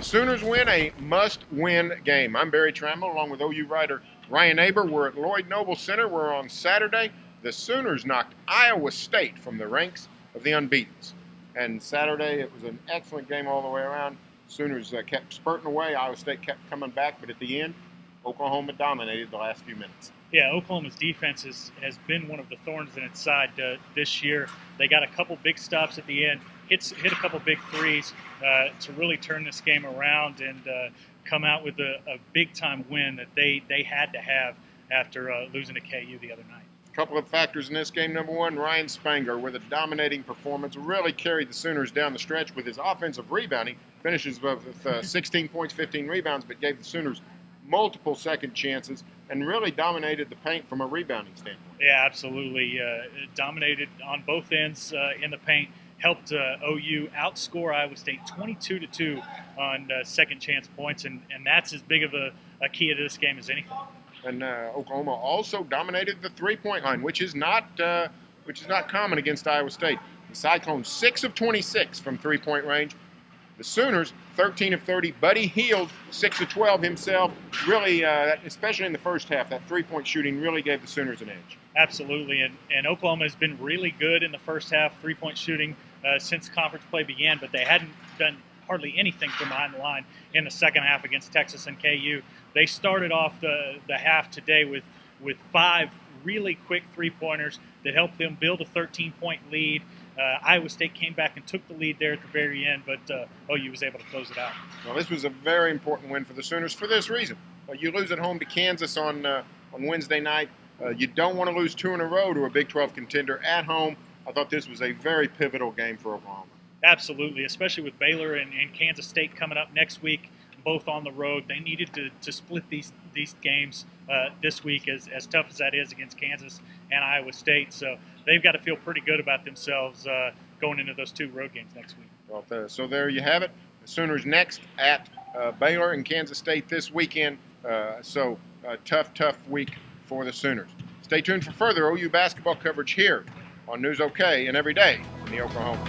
Sooners win a must-win game. I'm Barry Tramel along with OU writer Ryan Aber. We're at Lloyd Noble Center. We're on Saturday. The Sooners knocked Iowa State from the ranks of the unbeatens. And Saturday, it was an excellent game all the way around. Sooners kept spurting away. Iowa State kept coming back. But at the end, Oklahoma dominated the last few minutes. Yeah, Oklahoma's defense has been one of the thorns in its side this year. They got a couple big stops at the end, hit a couple big threes to really turn this game around and come out with a big-time win that they had to have after losing to KU the other night. A couple of factors in this game. Number one, Ryan Spanger, with a dominating performance, really carried the Sooners down the stretch with his offensive rebounding. Finishes with 16 points, 15 rebounds, but gave the Sooners multiple second chances and really dominated the paint from a rebounding standpoint. Yeah, absolutely. Dominated on both ends in the paint. Helped OU outscore Iowa State 22-2 on second chance points, and that's as big of a key to this game as anything. And Oklahoma also dominated the three-point line, which is not common against Iowa State. The Cyclones 6 of 26 from three-point range. The Sooners 13 of 30. Buddy Hield 6 of 12 himself. Really, especially in the first half, that three-point shooting really gave the Sooners an edge. Absolutely, and Oklahoma has been really good in the first half three-point shooting since conference play began, but they hadn't done hardly anything from behind the line in the second half against Texas and KU. They started off the half today with 5 really quick three-pointers that helped them build a 13-point lead. Iowa State came back and took the lead there at the very end, but OU was able to close it out. Well, this was a very important win for the Sooners for this reason. You lose at home to Kansas on Wednesday night. You don't want to lose 2 in a row to a Big 12 contender at home. I thought this was a very pivotal game for Oklahoma. Absolutely, especially with Baylor and Kansas State coming up next week, both on the road. They needed to split these games this week, as tough as that is against Kansas and Iowa State. So they've got to feel pretty good about themselves going into those 2 road games next week. Well, so there you have it. The Sooners next at Baylor and Kansas State this weekend. So a tough week for the Sooners. Stay tuned for further OU basketball coverage here on News OK and every day in the Oklahoma.